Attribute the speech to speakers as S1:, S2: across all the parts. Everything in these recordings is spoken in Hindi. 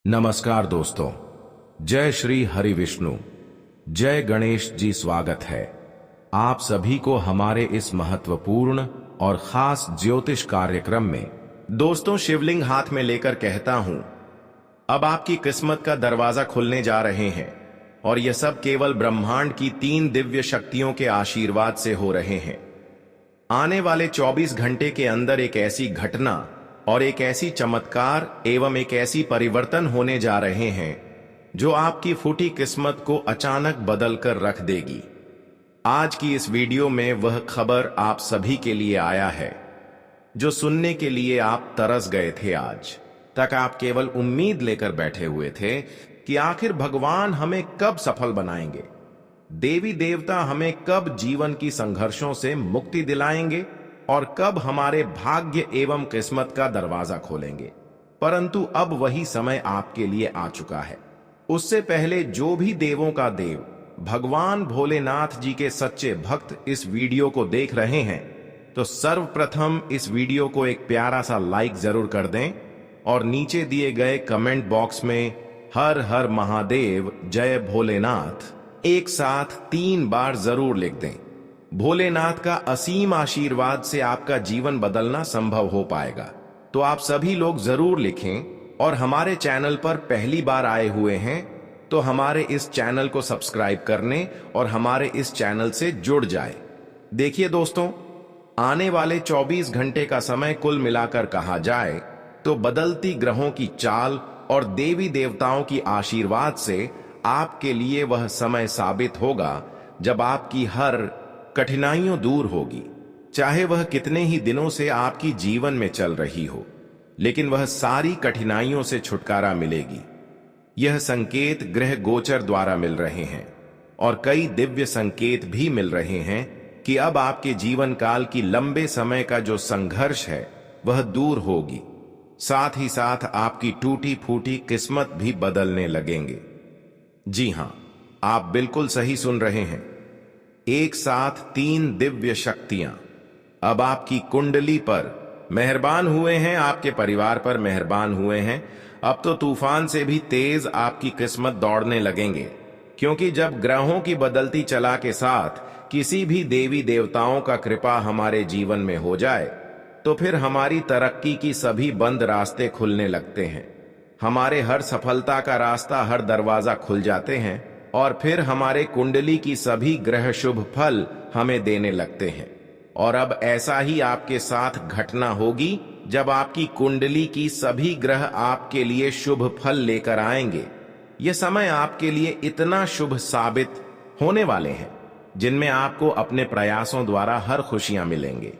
S1: नमस्कार दोस्तों। जय श्री हरि विष्णु, जय गणेश जी। स्वागत है आप सभी को हमारे इस महत्वपूर्ण और खास ज्योतिष कार्यक्रम में। दोस्तों, शिवलिंग हाथ में लेकर कहता हूं, अब आपकी किस्मत का दरवाजा खुलने जा रहे हैं और यह सब केवल ब्रह्मांड की 3 दिव्य शक्तियों के आशीर्वाद से हो रहे हैं। आने वाले 24 घंटे के अंदर एक ऐसी घटना और एक ऐसी चमत्कार एवं एक ऐसी परिवर्तन होने जा रहे हैं जो आपकी फूटी किस्मत को अचानक बदल कर रख देगी। आज की इस वीडियो में वह खबर आप सभी के लिए आया है जो सुनने के लिए आप तरस गए थे। आज तक आप केवल उम्मीद लेकर बैठे हुए थे कि आखिर भगवान हमें कब सफल बनाएंगे, देवी देवता हमें कब जीवन की संघर्षों से मुक्ति दिलाएंगे और कब हमारे भाग्य एवं किस्मत का दरवाजा खोलेंगे। परंतु अब वही समय आपके लिए आ चुका है। उससे पहले जो भी देवों का देव भगवान भोलेनाथ जी के सच्चे भक्त इस वीडियो को देख रहे हैं, तो सर्वप्रथम इस वीडियो को एक प्यारा सा लाइक जरूर कर दें और नीचे दिए गए कमेंट बॉक्स में हर हर महादेव जय भोलेनाथ एक साथ 3 बार जरूर लिख दें। भोलेनाथ का असीम आशीर्वाद से आपका जीवन बदलना संभव हो पाएगा। तो आप सभी लोग जरूर लिखें और हमारे चैनल पर पहली बार आए हुए हैं तो हमारे इस चैनल को सब्सक्राइब करने और हमारे इस चैनल से जुड़ जाए। देखिए दोस्तों, आने वाले 24 घंटे का समय कुल मिलाकर कहा जाए तो बदलती ग्रहों की चाल और देवी देवताओं की आशीर्वाद से आपके लिए वह समय साबित होगा जब आपकी हर कठिनाइयों दूर होगी। चाहे वह कितने ही दिनों से आपकी जीवन में चल रही हो, लेकिन वह सारी कठिनाइयों से छुटकारा मिलेगी। यह संकेत ग्रह गोचर द्वारा मिल रहे हैं और कई दिव्य संकेत भी मिल रहे हैं कि अब आपके जीवन काल की लंबे समय का जो संघर्ष है वह दूर होगी। साथ ही साथ आपकी टूटी फूटी किस्मत भी बदलने लगेंगे। जी हां, आप बिल्कुल सही सुन रहे हैं। एक साथ 3 दिव्य शक्तियां अब आपकी कुंडली पर मेहरबान हुए हैं, आपके परिवार पर मेहरबान हुए हैं। अब तो तूफान से भी तेज आपकी किस्मत दौड़ने लगेंगे, क्योंकि जब ग्रहों की बदलती चला के साथ किसी भी देवी देवताओं का कृपा हमारे जीवन में हो जाए तो फिर हमारी तरक्की की सभी बंद रास्ते खुलने लगते हैं। हमारे हर सफलता का रास्ता, हर दरवाजा खुल जाते हैं और फिर हमारे कुंडली की सभी ग्रह शुभ फल हमें देने लगते हैं। और अब ऐसा ही आपके साथ घटना होगी जब आपकी कुंडली की सभी ग्रह आपके लिए शुभ फल लेकर आएंगे। यह समय आपके लिए इतना शुभ साबित होने वाले हैं जिनमें आपको अपने प्रयासों द्वारा हर खुशियां मिलेंगे।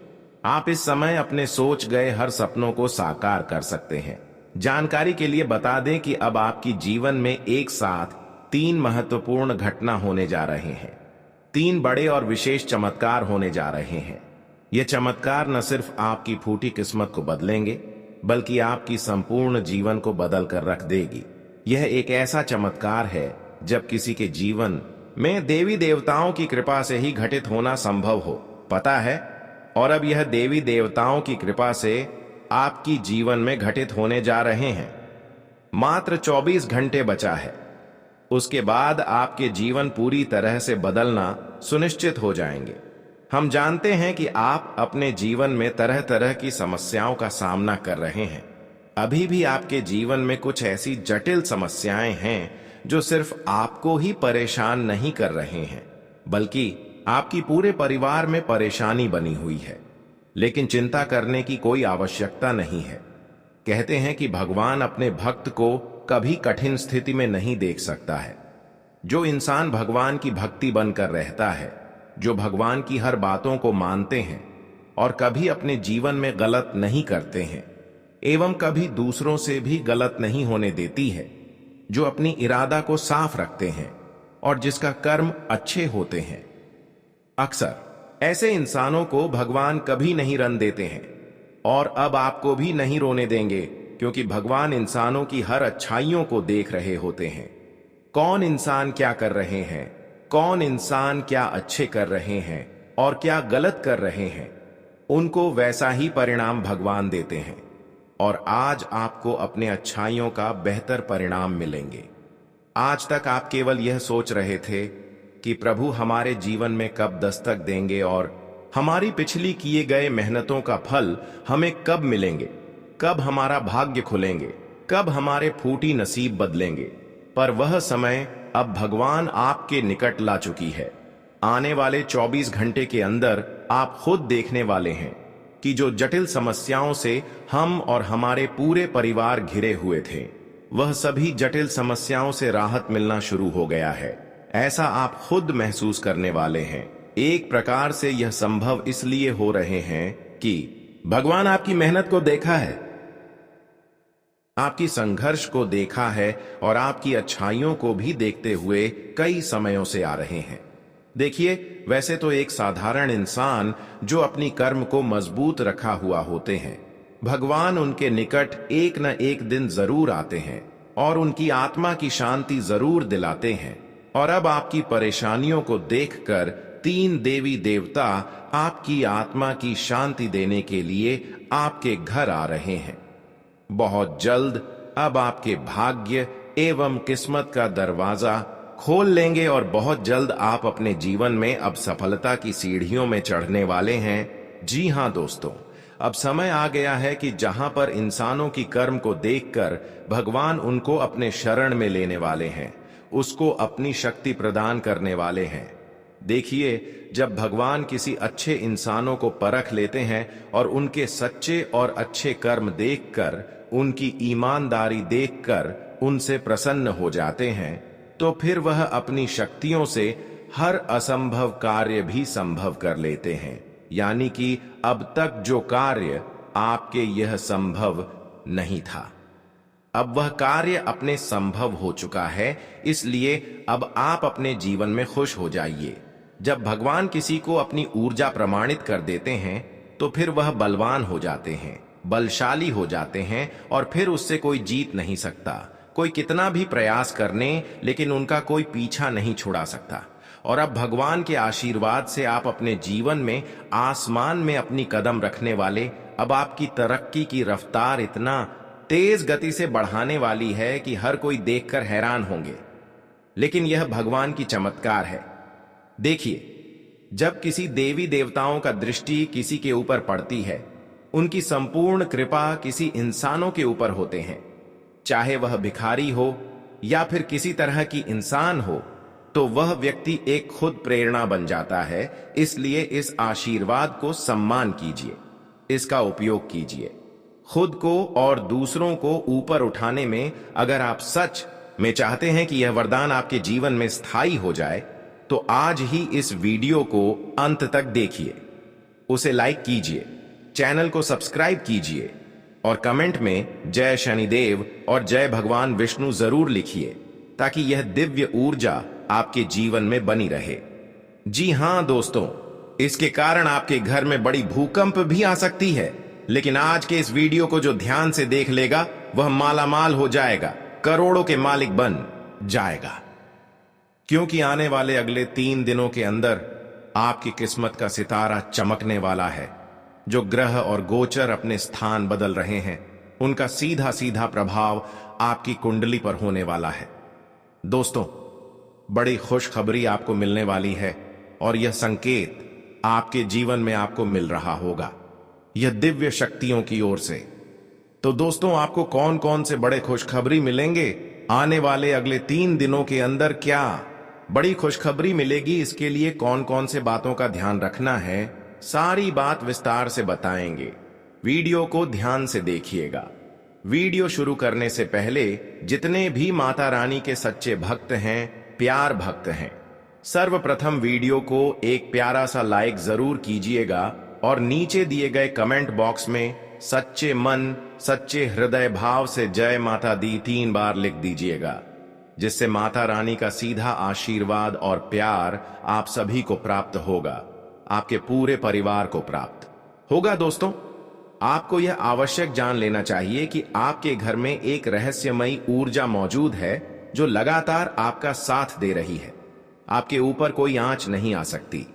S1: आप इस समय अपने सोच गए हर सपनों को साकार कर सकते हैं। जानकारी के लिए बता दें कि अब आपकी जीवन में एक साथ 3 महत्वपूर्ण घटना होने जा रहे हैं। 3 बड़े और विशेष चमत्कार होने जा रहे हैं। ये चमत्कार न सिर्फ आपकी फूटी किस्मत को बदलेंगे, बल्कि आपकी संपूर्ण जीवन को बदल कर रख देगी। यह एक ऐसा चमत्कार है जब किसी के जीवन में देवी देवताओं की कृपा से ही घटित होना संभव हो, पता है। और अब यह देवी देवताओं की कृपा से आपकी जीवन में घटित होने जा रहे हैं। मात्र 24 घंटे बचा है, उसके बाद आपके जीवन पूरी तरह से बदलना सुनिश्चित हो जाएंगे। हम जानते हैं कि आप अपने जीवन में तरह तरह की समस्याओं का सामना कर रहे हैं। अभी भी आपके जीवन में कुछ ऐसी जटिल समस्याएं हैं जो सिर्फ आपको ही परेशान नहीं कर रहे हैं, बल्कि आपकी पूरे परिवार में परेशानी बनी हुई है। लेकिन चिंता करने की कोई आवश्यकता नहीं है। कहते हैं कि भगवान अपने भक्त को कभी कठिन स्थिति में नहीं देख सकता है। जो इंसान भगवान की भक्ति बनकर रहता है, जो भगवान की हर बातों को मानते हैं और कभी अपने जीवन में गलत नहीं करते हैं एवं कभी दूसरों से भी गलत नहीं होने देती है, जो अपनी इरादा को साफ रखते हैं और जिसका कर्म अच्छे होते हैं, अक्सर ऐसे इंसानों को भगवान कभी नहीं रन देते हैं और अब आपको भी नहीं रोने देंगे, क्योंकि भगवान इंसानों की हर अच्छाइयों को देख रहे होते हैं। कौन इंसान क्या कर रहे हैं, कौन इंसान क्या अच्छे कर रहे हैं और क्या गलत कर रहे हैं, उनको वैसा ही परिणाम भगवान देते हैं। और आज आपको अपने अच्छाइयों का बेहतर परिणाम मिलेंगे। आज तक आप केवल यह सोच रहे थे कि प्रभु हमारे जीवन में कब दस्तक देंगे और हमारी पिछली किए गए मेहनतों का फल हमें कब मिलेंगे, कब हमारा भाग्य खुलेंगे, कब हमारे फूटी नसीब बदलेंगे। पर वह समय अब भगवान आपके निकट ला चुकी है। आने वाले 24 घंटे के अंदर आप खुद देखने वाले हैं कि जो जटिल समस्याओं से हम और हमारे पूरे परिवार घिरे हुए थे, वह सभी जटिल समस्याओं से राहत मिलना शुरू हो गया है। ऐसा आप खुद महसूस करने वाले हैं। एक प्रकार से यह संभव इसलिए हो रहे हैं कि भगवान आपकी मेहनत को देखा है, आपकी संघर्ष को देखा है और आपकी अच्छाइयों को भी देखते हुए कई समयों से आ रहे हैं। देखिए, वैसे तो एक साधारण इंसान जो अपनी कर्म को मजबूत रखा हुआ होते हैं, भगवान उनके निकट एक न एक दिन जरूर आते हैं और उनकी आत्मा की शांति जरूर दिलाते हैं। और अब आपकी परेशानियों को देखकर 3 देवी देवता आपकी आत्मा की शांति देने के लिए आपके घर आ रहे हैं। बहुत जल्द अब आपके भाग्य एवं किस्मत का दरवाजा खोल लेंगे और बहुत जल्द आप अपने जीवन में अब सफलता की सीढ़ियों में चढ़ने वाले हैं। जी हां दोस्तों, अब समय आ गया है कि जहां पर इंसानों की कर्म को देखकर भगवान उनको अपने शरण में लेने वाले हैं, उसको अपनी शक्ति प्रदान करने वाले हैं। देखिए, जब भगवान किसी अच्छे इंसानों को परख लेते हैं और उनके सच्चे और अच्छे कर्म देखकर, उनकी ईमानदारी देखकर उनसे प्रसन्न हो जाते हैं, तो फिर वह अपनी शक्तियों से हर असंभव कार्य भी संभव कर लेते हैं। यानी कि अब तक जो कार्य आपके यह संभव नहीं था, अब वह कार्य अपने संभव हो चुका है। इसलिए अब आप अपने जीवन में खुश हो जाइए। जब भगवान किसी को अपनी ऊर्जा प्रमाणित कर देते हैं, तो फिर वह बलवान हो जाते हैं, बलशाली हो जाते हैं और फिर उससे कोई जीत नहीं सकता। कोई कितना भी प्रयास करने, लेकिन उनका कोई पीछा नहीं छुड़ा सकता। और अब भगवान के आशीर्वाद से आप अपने जीवन में आसमान में अपनी कदम रखने वाले, अब आपकी तरक्की की रफ्तार इतना तेज गति से बढ़ाने वाली है कि हर कोई देखकर हैरान होंगे। लेकिन यह भगवान की चमत्कार है। देखिए, जब किसी देवी देवताओं का दृष्टि किसी के ऊपर पड़ती है, उनकी संपूर्ण कृपा किसी इंसानों के ऊपर होते हैं, चाहे वह भिखारी हो या फिर किसी तरह की इंसान हो, तो वह व्यक्ति एक खुद प्रेरणा बन जाता है। इसलिए इस आशीर्वाद को सम्मान कीजिए, इसका उपयोग कीजिए। खुद को और दूसरों को ऊपर उठाने में अगर आप सच में चाहते हैं कि यह वरदान आपके जीवन में स्थायी हो जाए, तो आज ही इस वीडियो को अंत तक देखिए, उसे लाइक कीजिए, चैनल को सब्सक्राइब कीजिए और कमेंट में जय शनिदेव और जय भगवान विष्णु जरूर लिखिए, ताकि यह दिव्य ऊर्जा आपके जीवन में बनी रहे। जी हां दोस्तों, इसके कारण आपके घर में बड़ी भूकंप भी आ सकती है, लेकिन आज के इस वीडियो को जो ध्यान से देख लेगा, वह मालामाल हो जाएगा, करोड़ों के मालिक बन जाएगा। क्योंकि आने वाले अगले 3 दिनों के अंदर आपकी किस्मत का सितारा चमकने वाला है। जो ग्रह और गोचर अपने स्थान बदल रहे हैं, उनका सीधा सीधा प्रभाव आपकी कुंडली पर होने वाला है। दोस्तों, बड़ी खुशखबरी आपको मिलने वाली है और यह संकेत आपके जीवन में आपको मिल रहा होगा, यह दिव्य शक्तियों की ओर से। तो दोस्तों, आपको कौन कौन से बड़े खुशखबरी मिलेंगे आने वाले अगले 3 दिनों के अंदर, क्या बड़ी खुशखबरी मिलेगी, इसके लिए कौन कौन से बातों का ध्यान रखना है, सारी बात विस्तार से बताएंगे। वीडियो को ध्यान से देखिएगा। वीडियो शुरू करने से पहले जितने भी माता रानी के सच्चे भक्त हैं, प्यार भक्त हैं, सर्वप्रथम वीडियो को एक प्यारा सा लाइक जरूर कीजिएगा और नीचे दिए गए कमेंट बॉक्स में सच्चे मन सच्चे हृदय भाव से जय माता दी 3 बार लिख दीजिएगा, जिससे माता रानी का सीधा आशीर्वाद और प्यार आप सभी को प्राप्त होगा, आपके पूरे परिवार को प्राप्त होगा। दोस्तों, आपको यह आवश्यक जान लेना चाहिए कि आपके घर में एक रहस्यमयी ऊर्जा मौजूद है जो लगातार आपका साथ दे रही है। आपके ऊपर कोई आंच नहीं आ सकती,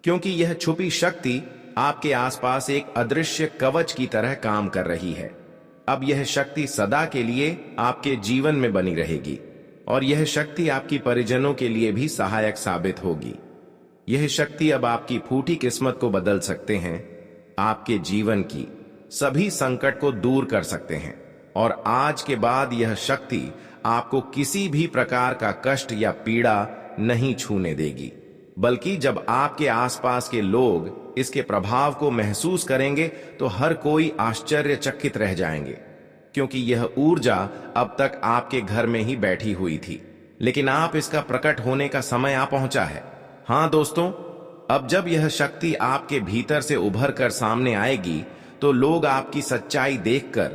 S1: क्योंकि यह छुपी शक्ति आपके आसपास एक अदृश्य कवच की तरह काम कर रही है। अब यह शक्ति सदा के लिए आपके जीवन में बनी रहेगी और यह शक्ति आपकी परिजनों के लिए भी सहायक साबित होगी। यह शक्ति अब आपकी फूटी किस्मत को बदल सकते हैं, आपके जीवन की सभी संकट को दूर कर सकते हैं और आज के बाद यह शक्ति आपको किसी भी प्रकार का कष्ट या पीड़ा नहीं छूने देगी, बल्कि जब आपके आसपास के लोग इसके प्रभाव को महसूस करेंगे तो हर कोई आश्चर्यचकित रह जाएंगे, क्योंकि यह ऊर्जा अब तक आपके घर में ही बैठी हुई थी, लेकिन आप इसका प्रकट होने का समय आ पहुंचा है। हाँ दोस्तों, अब जब यह शक्ति आपके भीतर से उभर कर सामने आएगी तो लोग आपकी सच्चाई देखकर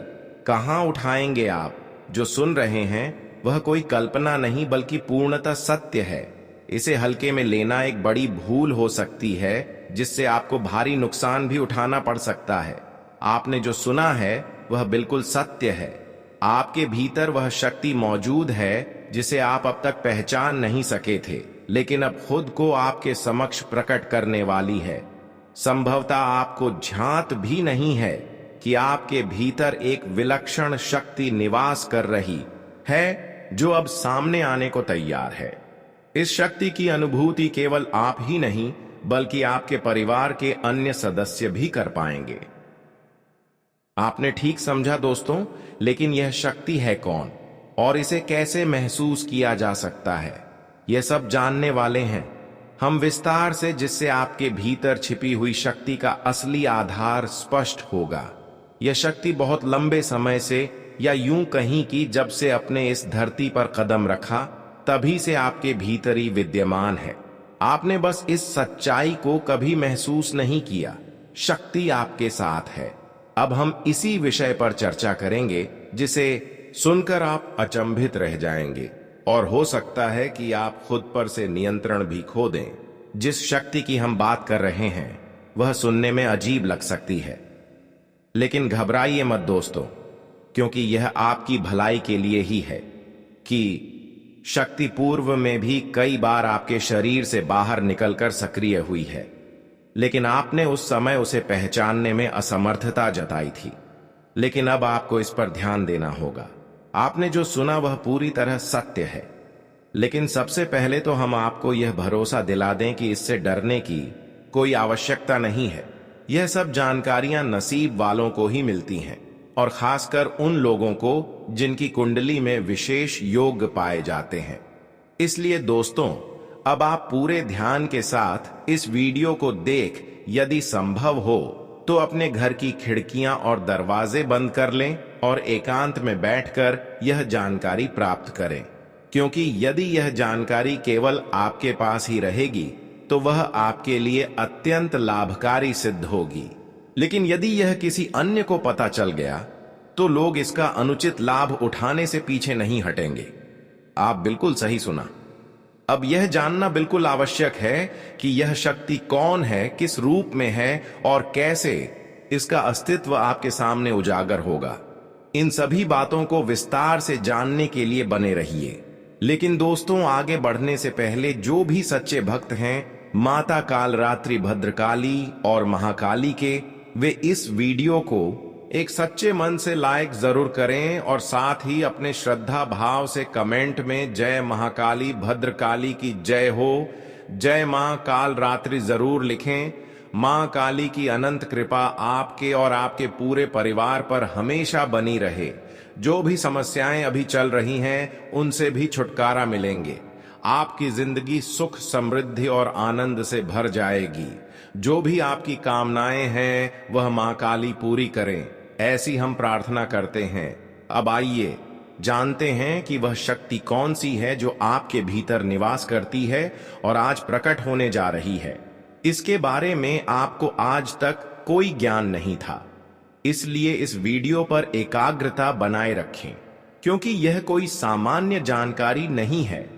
S1: कहां उठाएंगे। आप जो सुन रहे हैं वह कोई कल्पना नहीं बल्कि पूर्णतः सत्य है। इसे हल्के में लेना एक बड़ी भूल हो सकती है, जिससे आपको भारी नुकसान भी उठाना पड़ सकता है। आपने जो सुना है वह बिल्कुल सत्य है। आपके भीतर वह शक्ति मौजूद है जिसे आप अब तक पहचान नहीं सके थे, लेकिन अब खुद को आपके समक्ष प्रकट करने वाली है। संभवतः आपको झांत भी नहीं है कि आपके भीतर एक विलक्षण शक्ति निवास कर रही है जो अब सामने आने को तैयार है। इस शक्ति की अनुभूति केवल आप ही नहीं बल्कि आपके परिवार के अन्य सदस्य भी कर पाएंगे। आपने ठीक समझा दोस्तों, लेकिन यह शक्ति है कौन और इसे कैसे महसूस किया जा सकता है, यह सब जानने वाले हैं हम विस्तार से, जिससे आपके भीतर छिपी हुई शक्ति का असली आधार स्पष्ट होगा। यह शक्ति बहुत लंबे समय से, या यूं कहीं कि जब से अपने इस धरती पर कदम रखा तभी से आपके भीतर ही विद्यमान है। आपने बस इस सच्चाई को कभी महसूस नहीं किया। शक्ति आपके साथ है। अब हम इसी विषय पर चर्चा करेंगे जिसे सुनकर आप अचंभित रह जाएंगे और हो सकता है कि आप खुद पर से नियंत्रण भी खो दें। जिस शक्ति की हम बात कर रहे हैं वह सुनने में अजीब लग सकती है, लेकिन घबराइए मत दोस्तों, क्योंकि यह आपकी भलाई के लिए ही है। कि शक्ति पूर्व में भी कई बार आपके शरीर से बाहर निकलकर सक्रिय हुई है, लेकिन आपने उस समय उसे पहचानने में असमर्थता जताई थी। लेकिन अब आपको इस पर ध्यान देना होगा। आपने जो सुना वह पूरी तरह सत्य है, लेकिन सबसे पहले तो हम आपको यह भरोसा दिला दें कि इससे डरने की कोई आवश्यकता नहीं है। यह सब जानकारियां नसीब वालों को ही मिलती हैं, और खासकर उन लोगों को जिनकी कुंडली में विशेष योग पाए जाते हैं। इसलिए दोस्तों, अब आप पूरे ध्यान के साथ इस वीडियो को देख, यदि संभव हो तो अपने घर की खिड़कियां और दरवाजे बंद कर लें और एकांत में बैठकर यह जानकारी प्राप्त करें, क्योंकि यदि यह जानकारी केवल आपके पास ही रहेगी तो वह आपके लिए अत्यंत लाभकारी सिद्ध होगी। लेकिन यदि यह किसी अन्य को पता चल गया तो लोग इसका अनुचित लाभ उठाने से पीछे नहीं हटेंगे। आप बिल्कुल सही सुना। अब यह जानना बिल्कुल आवश्यक है कि यह शक्ति कौन है, किस रूप में है और कैसे इसका अस्तित्व आपके सामने उजागर होगा। इन सभी बातों को विस्तार से जानने के लिए बने रहिए। लेकिन दोस्तों, आगे बढ़ने से पहले जो भी सच्चे भक्त हैं माता कालरात्रि भद्रकाली और महाकाली के, वे इस वीडियो को एक सच्चे मन से लाइक जरूर करें और साथ ही अपने श्रद्धा भाव से कमेंट में जय महाकाली भद्रकाली की जय हो, जय मां कालरात्रि जरूर लिखें। मां काली की अनंत कृपा आपके और आपके पूरे परिवार पर हमेशा बनी रहे। जो भी समस्याएं अभी चल रही हैं उनसे भी छुटकारा मिलेंगे। आपकी जिंदगी सुख, समृद्धि और आनंद से भर जाएगी। जो भी आपकी कामनाएं हैं वह मां काली पूरी करें, ऐसी हम प्रार्थना करते हैं। अब आइए जानते हैं कि वह शक्ति कौन सी है जो आपके भीतर निवास करती है और आज प्रकट होने जा रही है। इसके बारे में आपको आज तक कोई ज्ञान नहीं था, इसलिए इस वीडियो पर एकाग्रता बनाए रखें, क्योंकि यह कोई सामान्य जानकारी नहीं है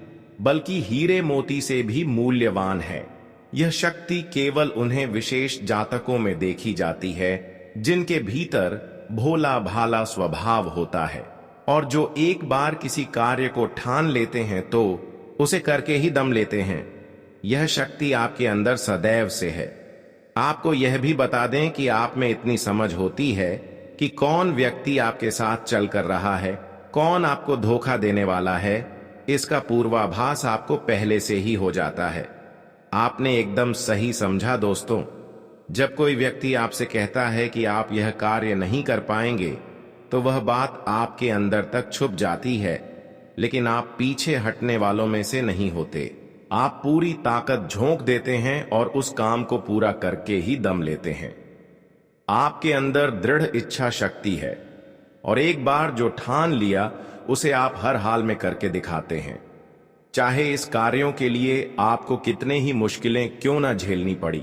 S1: बल्कि हीरे मोती से भी मूल्यवान है। यह शक्ति केवल उन्हें विशेष जातकों में देखी जाती है जिनके भीतर भोला भाला स्वभाव होता है और जो एक बार किसी कार्य को ठान लेते हैं तो उसे करके ही दम लेते हैं। यह शक्ति आपके अंदर सदैव से है। आपको यह भी बता दें कि आप में इतनी समझ होती है कि कौन व्यक्ति आपके साथ चल कर रहा है, कौन आपको धोखा देने वाला है, इसका पूर्वाभास आपको पहले से ही हो जाता है। आपने एकदम सही समझा दोस्तों। जब कोई व्यक्ति आपसे कहता है कि आप यह कार्य नहीं कर पाएंगे, तो वह बात आपके अंदर तक छुप जाती है, लेकिन आप पीछे हटने वालों में से नहीं होते। आप पूरी ताकत झोंक देते हैं और उस काम को पूरा करके ही दम लेते हैं। आपके अंदर दृढ़ इच्छा शक्ति है और एक बार जो ठान लिया उसे आप हर हाल में करके दिखाते हैं, चाहे इस कार्यों के लिए आपको कितने ही मुश्किलें क्यों ना झेलनी पड़ी,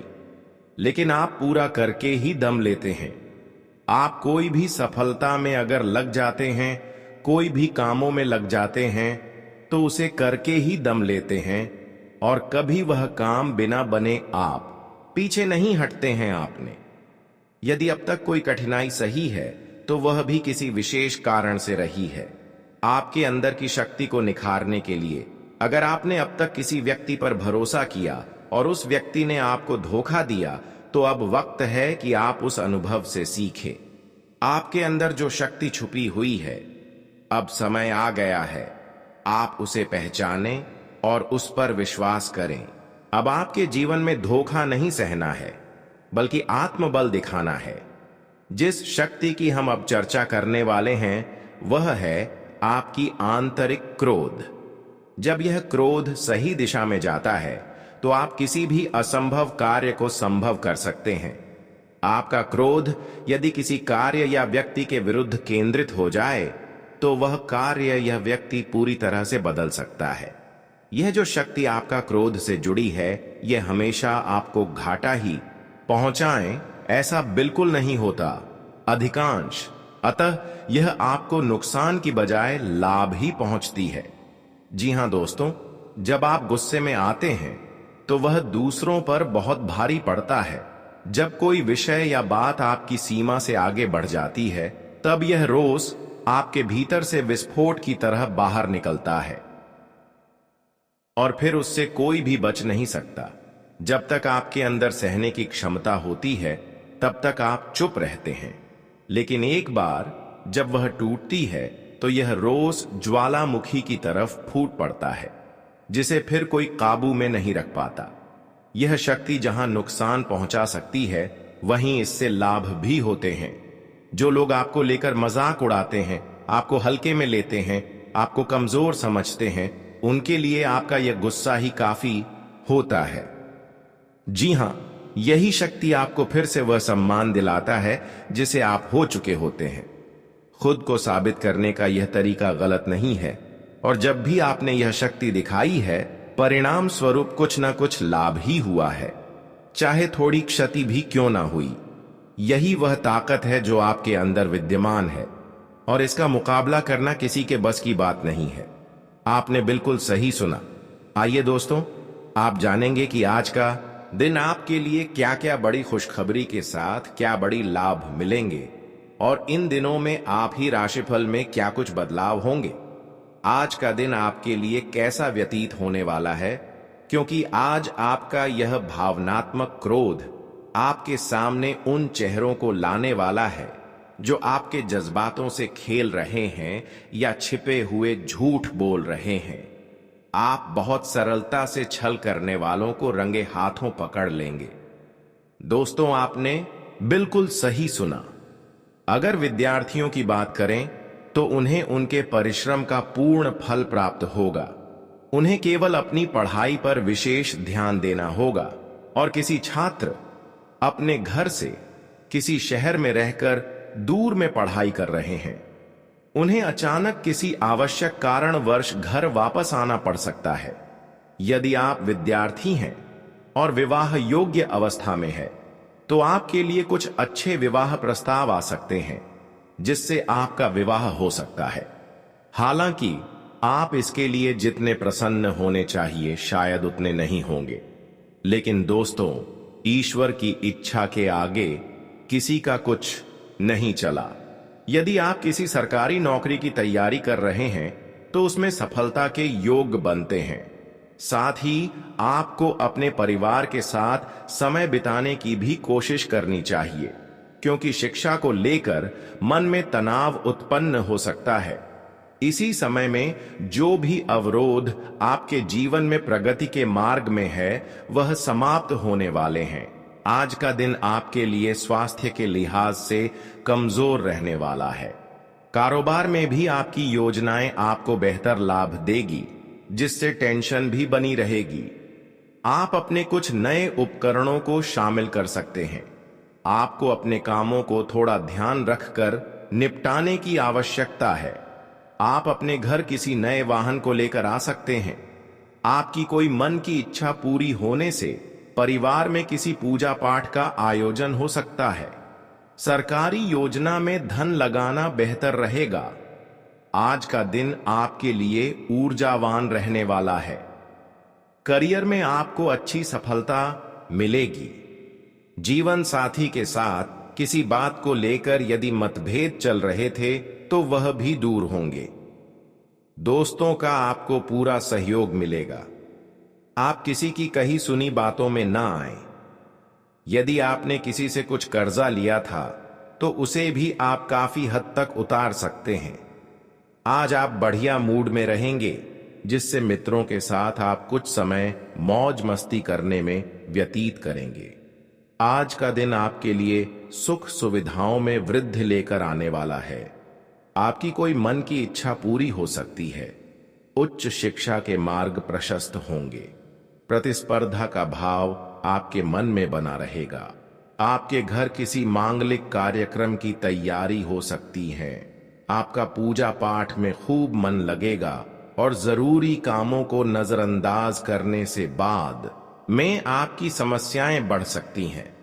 S1: लेकिन आप पूरा करके ही दम लेते हैं। आप कोई भी सफलता में अगर लग जाते हैं, कोई भी कामों में लग जाते हैं, तो उसे करके ही दम लेते हैं और कभी वह काम बिना बने आप पीछे नहीं हटते हैं आपने। यदि अब तक कोई कठिनाई सही है तो वह भी किसी विशेष कारण से रही है, आपके अंदर की शक्ति को निखारने के लिए। अगर आपने अब तक किसी व्यक्ति पर भरोसा किया और उस व्यक्ति ने आपको धोखा दिया, तो अब वक्त है कि आप उस अनुभव से सीखें। आपके अंदर जो शक्ति छुपी हुई है, अब समय आ गया है आप उसे पहचानें और उस पर विश्वास करें। अब आपके जीवन में धोखा नहीं सहना है, बल्कि आत्मबल दिखाना है। जिस शक्ति की हम अब चर्चा करने वाले हैं वह है आपकी आंतरिक क्रोध। जब यह क्रोध सही दिशा में जाता है तो आप किसी भी असंभव कार्य को संभव कर सकते हैं। आपका क्रोध यदि किसी कार्य या व्यक्ति के विरुद्ध केंद्रित हो जाए तो वह कार्य या व्यक्ति पूरी तरह से बदल सकता है। यह जो शक्ति आपका क्रोध से जुड़ी है, यह हमेशा आपको घाटा ही पहुंचाए ऐसा बिल्कुल नहीं होता, अधिकांश। अतः यह आपको नुकसान की बजाय लाभ ही पहुंचती है। जी हां दोस्तों, जब आप गुस्से में आते हैं तो वह दूसरों पर बहुत भारी पड़ता है। जब कोई विषय या बात आपकी सीमा से आगे बढ़ जाती है, तब यह रोष आपके भीतर से विस्फोट की तरह बाहर निकलता है और फिर उससे कोई भी बच नहीं सकता। जब तक आपके अंदर सहने की क्षमता होती है तब तक आप चुप रहते हैं, लेकिन एक बार जब वह टूटती है तो यह रोष ज्वालामुखी की तरफ फूट पड़ता है, जिसे फिर कोई काबू में नहीं रख पाता। यह शक्ति जहां नुकसान पहुंचा सकती है, वहीं इससे लाभ भी होते हैं। जो लोग आपको लेकर मजाक उड़ाते हैं, आपको हल्के में लेते हैं, आपको कमजोर समझते हैं, उनके लिए आपका यह गुस्सा ही काफी होता है। जी हां, यही शक्ति आपको फिर से वह सम्मान दिलाता है जिसे आप हो चुके होते हैं। खुद को साबित करने का यह तरीका गलत नहीं है, और जब भी आपने यह शक्ति दिखाई है, परिणाम स्वरूप कुछ ना कुछ लाभ ही हुआ है, चाहे थोड़ी क्षति भी क्यों ना हुई। यही वह ताकत है जो आपके अंदर विद्यमान है और इसका मुकाबला करना किसी के बस की बात नहीं है। आपने बिल्कुल सही सुना। आइए दोस्तों, आप जानेंगे कि आज का दिन आपके लिए क्या क्या बड़ी खुशखबरी के साथ क्या बड़ी लाभ मिलेंगे और इन दिनों में आप ही राशिफल में क्या कुछ बदलाव होंगे। आज का दिन आपके लिए कैसा व्यतीत होने वाला है, क्योंकि आज आपका यह भावनात्मक क्रोध आपके सामने उन चेहरों को लाने वाला है जो आपके जज्बातों से खेल रहे हैं या छिपे हुए झूठ बोल रहे हैं। आप बहुत सरलता से छल करने वालों को रंगे हाथों पकड़ लेंगे। दोस्तों, आपने बिल्कुल सही सुना। अगर विद्यार्थियों की बात करें तो उन्हें उनके परिश्रम का पूर्ण फल प्राप्त होगा। उन्हें केवल अपनी पढ़ाई पर विशेष ध्यान देना होगा, और किसी छात्र अपने घर से किसी शहर में रहकर दूर में पढ़ाई कर रहे हैं, उन्हें अचानक किसी आवश्यक कारणवश घर वापस आना पड़ सकता है। यदि आप विद्यार्थी हैं और विवाह योग्य अवस्था में है तो आपके लिए कुछ अच्छे विवाह प्रस्ताव आ सकते हैं जिससे आपका विवाह हो सकता है। हालांकि आप इसके लिए जितने प्रसन्न होने चाहिए शायद उतने नहीं होंगे, लेकिन दोस्तों, ईश्वर की इच्छा के आगे किसी का कुछ नहीं चला। यदि आप किसी सरकारी नौकरी की तैयारी कर रहे हैं तो उसमें सफलता के योग्य बनते हैं। साथ ही आपको अपने परिवार के साथ समय बिताने की भी कोशिश करनी चाहिए। क्योंकि शिक्षा को लेकर मन में तनाव उत्पन्न हो सकता है। इसी समय में जो भी अवरोध आपके जीवन में प्रगति के मार्ग में है वह समाप्त होने वाले हैं। आज का दिन आपके लिए स्वास्थ्य के लिहाज से कमजोर रहने वाला है। कारोबार में भी आपकी योजनाएं आपको बेहतर लाभ देगी, जिससे टेंशन भी बनी रहेगी। आप अपने कुछ नए उपकरणों को शामिल कर सकते हैं। आपको अपने कामों को थोड़ा ध्यान रखकर निपटाने की आवश्यकता है। आप अपने घर किसी नए वाहन को लेकर आ सकते हैं। आपकी कोई मन की इच्छा पूरी होने से परिवार में किसी पूजा पाठ का आयोजन हो सकता है। सरकारी योजना में धन लगाना बेहतर रहेगा। आज का दिन आपके लिए ऊर्जावान रहने वाला है। करियर में आपको अच्छी सफलता मिलेगी। जीवन साथी के साथ किसी बात को लेकर यदि मतभेद चल रहे थे तो वह भी दूर होंगे। दोस्तों का आपको पूरा सहयोग मिलेगा। आप किसी की कही सुनी बातों में ना आए। यदि आपने किसी से कुछ कर्जा लिया था तो उसे भी आप काफी हद तक उतार सकते हैं। आज आप बढ़िया मूड में रहेंगे, जिससे मित्रों के साथ आप कुछ समय मौज मस्ती करने में व्यतीत करेंगे। आज का दिन आपके लिए सुख सुविधाओं में वृद्धि लेकर आने वाला है। आपकी कोई मन की इच्छा पूरी हो सकती है। उच्च शिक्षा के मार्ग प्रशस्त होंगे। प्रतिस्पर्धा का भाव आपके मन में बना रहेगा। आपके घर किसी मांगलिक कार्यक्रम की तैयारी हो सकती है। आपका पूजा पाठ में खूब मन लगेगा और जरूरी कामों को नजरअंदाज करने से बाद में आपकी समस्याएं बढ़ सकती हैं।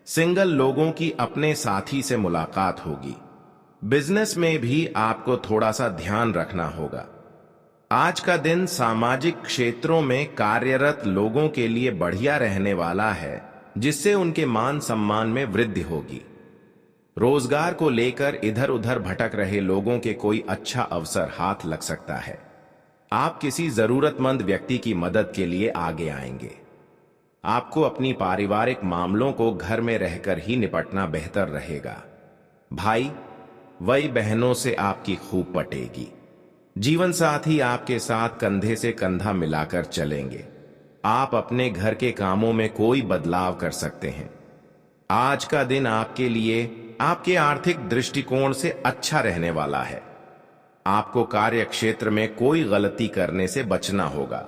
S1: सिंगल लोगों की अपने साथी से मुलाकात होगी। बिजनेस में भी आपको थोड़ा सा ध्यान रखना होगा। आज का दिन सामाजिक क्षेत्रों में कार्यरत लोगों के लिए बढ़िया रहने वाला है, जिससे उनके मान सम्मान में वृद्धि होगी। रोजगार को लेकर इधर उधर भटक रहे लोगों के कोई अच्छा अवसर हाथ लग सकता है। आप किसी जरूरतमंद व्यक्ति की मदद के लिए आगे आएंगे। आपको अपनी पारिवारिक मामलों को घर में रहकर ही निपटना बेहतर रहेगा। भाई वही बहनों से आपकी खूब पटेगी। जीवन साथी आपके साथ कंधे से कंधा मिलाकर चलेंगे। आप अपने घर के कामों में कोई बदलाव कर सकते हैं। आज का दिन आपके लिए आपके आर्थिक दृष्टिकोण से अच्छा रहने वाला है। आपको कार्य क्षेत्र में कोई गलती करने से बचना होगा।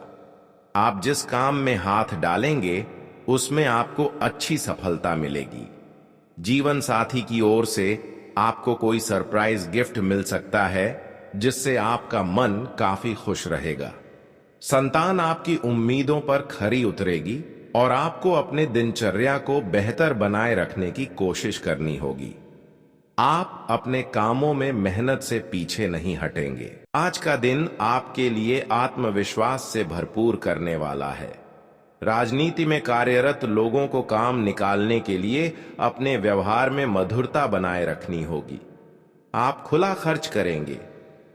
S1: आप जिस काम में हाथ डालेंगे उसमें आपको अच्छी सफलता मिलेगी। जीवन साथी की ओर से आपको कोई सरप्राइज गिफ्ट मिल सकता है, जिससे आपका मन काफी खुश रहेगा। संतान आपकी उम्मीदों पर खरी उतरेगी और आपको अपने दिनचर्या को बेहतर बनाए रखने की कोशिश करनी होगी। आप अपने कामों में मेहनत से पीछे नहीं हटेंगे। आज का दिन आपके लिए आत्मविश्वास से भरपूर करने वाला है। राजनीति में कार्यरत लोगों को काम निकालने के लिए अपने व्यवहार में मधुरता बनाए रखनी होगी। आप खुला खर्च करेंगे,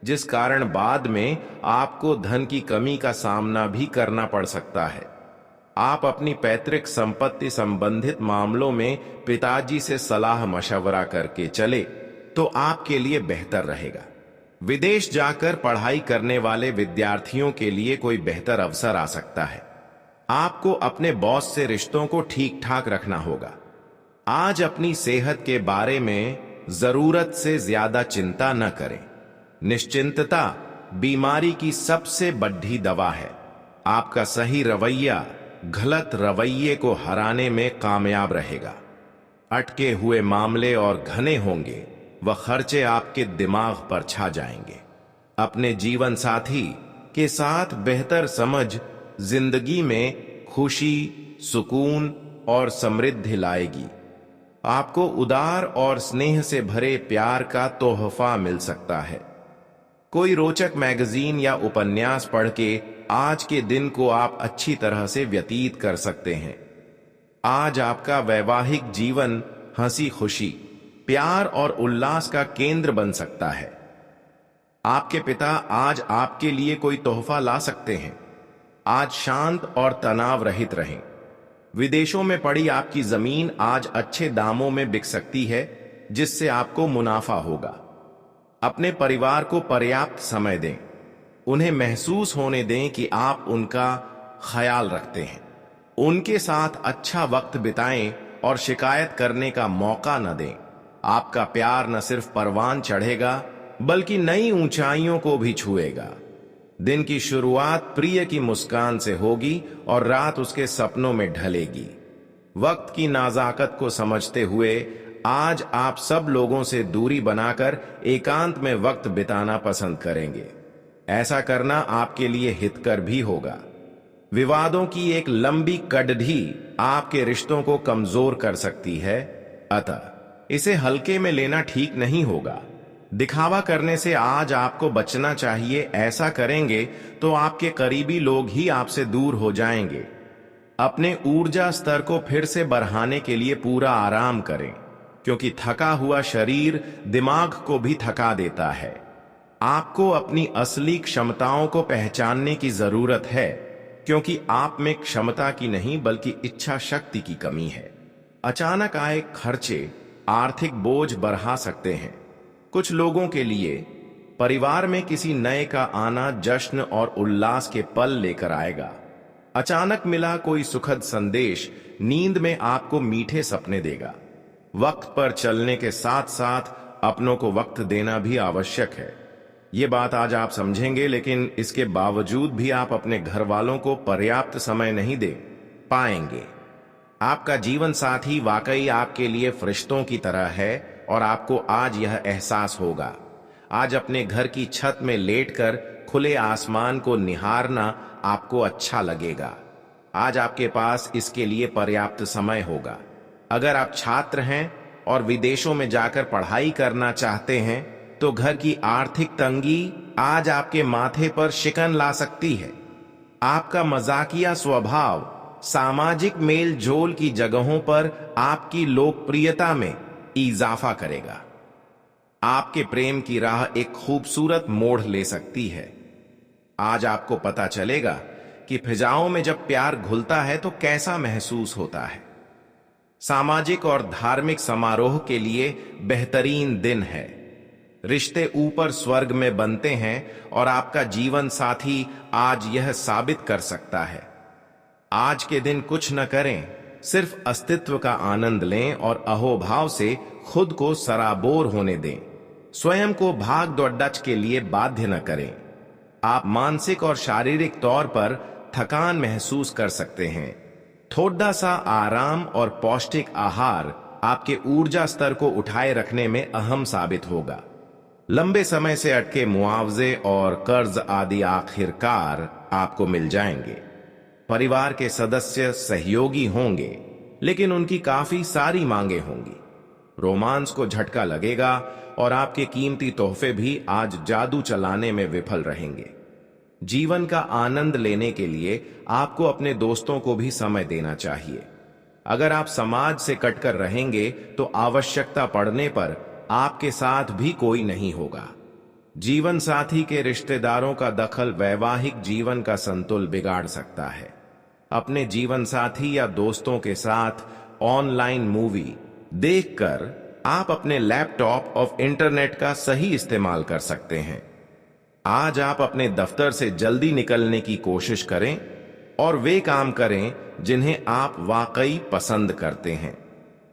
S1: जिस कारण बाद में आपको धन की कमी का सामना भी करना पड़ सकता है। आप अपनी पैतृक संपत्ति संबंधित मामलों में पिताजी से सलाह मशवरा करके चले तो आपके लिए बेहतर रहेगा। विदेश जाकर पढ़ाई करने वाले विद्यार्थियों के लिए कोई बेहतर अवसर आ सकता है। आपको अपने बॉस से रिश्तों को ठीक ठाक रखना होगा। आज अपनी सेहत के बारे में जरूरत से ज्यादा चिंता न करें। निश्चिंतता बीमारी की सबसे बड़ी दवा है। आपका सही रवैया गलत रवैये को हराने में कामयाब रहेगा। अटके हुए मामले और घने होंगे, वह खर्चे आपके दिमाग पर छा जाएंगे। अपने जीवन साथी के साथ बेहतर समझ जिंदगी में खुशी, सुकून और समृद्धि लाएगी। आपको उदार और स्नेह से भरे प्यार का तोहफा मिल सकता है। कोई रोचक मैगजीन या उपन्यास पढ़ के आज के दिन को आप अच्छी तरह से व्यतीत कर सकते हैं। आज आपका वैवाहिक जीवन हंसी खुशी, प्यार और उल्लास का केंद्र बन सकता है। आपके पिता आज आपके लिए कोई तोहफा ला सकते हैं। आज शांत और तनाव रहित रहें। विदेशों में पड़ी आपकी जमीन आज अच्छे दामों में बिक सकती है, जिससे आपको मुनाफा होगा। अपने परिवार को पर्याप्त समय दें। उन्हें महसूस होने दें कि आप उनका ख्याल रखते हैं। उनके साथ अच्छा वक्त बिताएं और शिकायत करने का मौका न दें। आपका प्यार न सिर्फ परवान चढ़ेगा बल्कि नई ऊंचाइयों को भी छुएगा। दिन की शुरुआत प्रिय की मुस्कान से होगी और रात उसके सपनों में ढलेगी। वक्त की नाजाकत को समझते हुए आज आप सब लोगों से दूरी बनाकर एकांत में वक्त बिताना पसंद करेंगे। ऐसा करना आपके लिए हितकर भी होगा। विवादों की एक लंबी कड़ढ़ी आपके रिश्तों को कमजोर कर सकती है, अतः इसे हल्के में लेना ठीक नहीं होगा। दिखावा करने से आज आपको बचना चाहिए। ऐसा करेंगे तो आपके करीबी लोग ही आपसे दूर हो जाएंगे। अपने ऊर्जा स्तर को फिर से बढ़ाने के लिए पूरा आराम करें, क्योंकि थका हुआ शरीर दिमाग को भी थका देता है। आपको अपनी असली क्षमताओं को पहचानने की जरूरत है, क्योंकि आप में क्षमता की नहीं बल्कि इच्छा शक्ति की कमी है। अचानक आए खर्चे आर्थिक बोझ बढ़ा सकते हैं। कुछ लोगों के लिए परिवार में किसी नए का आना जश्न और उल्लास के पल लेकर आएगा। अचानक मिला कोई सुखद संदेश नींद में आपको मीठे सपने देगा। वक्त पर चलने के साथ साथ अपनों को वक्त देना भी आवश्यक है। ये बात आज आप समझेंगे, लेकिन इसके बावजूद भी आप अपने घर वालों को पर्याप्त समय नहीं दे पाएंगे। आपका जीवन साथी वाकई आपके लिए फरिश्तों की तरह है और आपको आज यह एहसास होगा। आज अपने घर की छत में लेटकर खुले आसमान को निहारना आपको अच्छा लगेगा। आज आपके पास इसके लिए पर्याप्त समय होगा। अगर आप छात्र हैं और विदेशों में जाकर पढ़ाई करना चाहते हैं तो घर की आर्थिक तंगी आज आपके माथे पर शिकन ला सकती है। आपका मजाकिया स्वभाव सामाजिक मेल जोल की जगहों पर आपकी लोकप्रियता में इजाफा करेगा। आपके प्रेम की राह एक खूबसूरत मोड़ ले सकती है। आज आपको पता चलेगा कि फिजाओं में जब प्यार घुलता है तो कैसा महसूस होता है। सामाजिक और धार्मिक समारोह के लिए बेहतरीन दिन है। रिश्ते ऊपर स्वर्ग में बनते हैं और आपका जीवन साथी आज यह साबित कर सकता है। आज के दिन कुछ न करें, सिर्फ अस्तित्व का आनंद लें और अहोभाव से खुद को सराबोर होने दें। स्वयं को भाग दौड़ के लिए बाध्य न करें। आप मानसिक और शारीरिक तौर पर थकान महसूस कर सकते हैं। थोड़ा सा आराम और पौष्टिक आहार आपके ऊर्जा स्तर को उठाए रखने में अहम साबित होगा। लंबे समय से अटके मुआवजे और कर्ज आदि आखिरकार आपको मिल जाएंगे। परिवार के सदस्य सहयोगी होंगे, लेकिन उनकी काफी सारी मांगे होंगी। रोमांस को झटका लगेगा और आपके कीमती तोहफे भी आज जादू चलाने में विफल रहेंगे। जीवन का आनंद लेने के लिए आपको अपने दोस्तों को भी समय देना चाहिए। अगर आप समाज से कटकर रहेंगे तो आवश्यकता पड़ने पर आपके साथ भी कोई नहीं होगा। जीवन साथी के रिश्तेदारों का दखल वैवाहिक जीवन का संतुलन बिगाड़ सकता है। अपने जीवन साथी या दोस्तों के साथ ऑनलाइन मूवी देखकर आप अपने लैपटॉप और इंटरनेट का सही इस्तेमाल कर सकते हैं। आज आप अपने दफ्तर से जल्दी निकलने की कोशिश करें और वे काम करें जिन्हें आप वाकई पसंद करते हैं।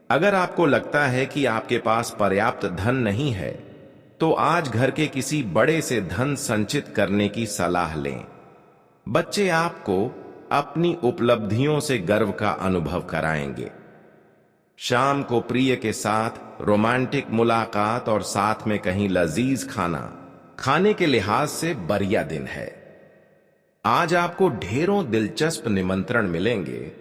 S1: अगर आपको लगता है कि आपके पास पर्याप्त धन नहीं है तो आज घर के किसी बड़े से धन संचित करने की सलाह लें। बच्चे आपको अपनी उपलब्धियों से गर्व का अनुभव कराएंगे। शाम को प्रिय के साथ रोमांटिक मुलाकात और साथ में कहीं लजीज खाना खाने के लिहाज से बढ़िया दिन है। आज आपको ढेरों दिलचस्प निमंत्रण मिलेंगे।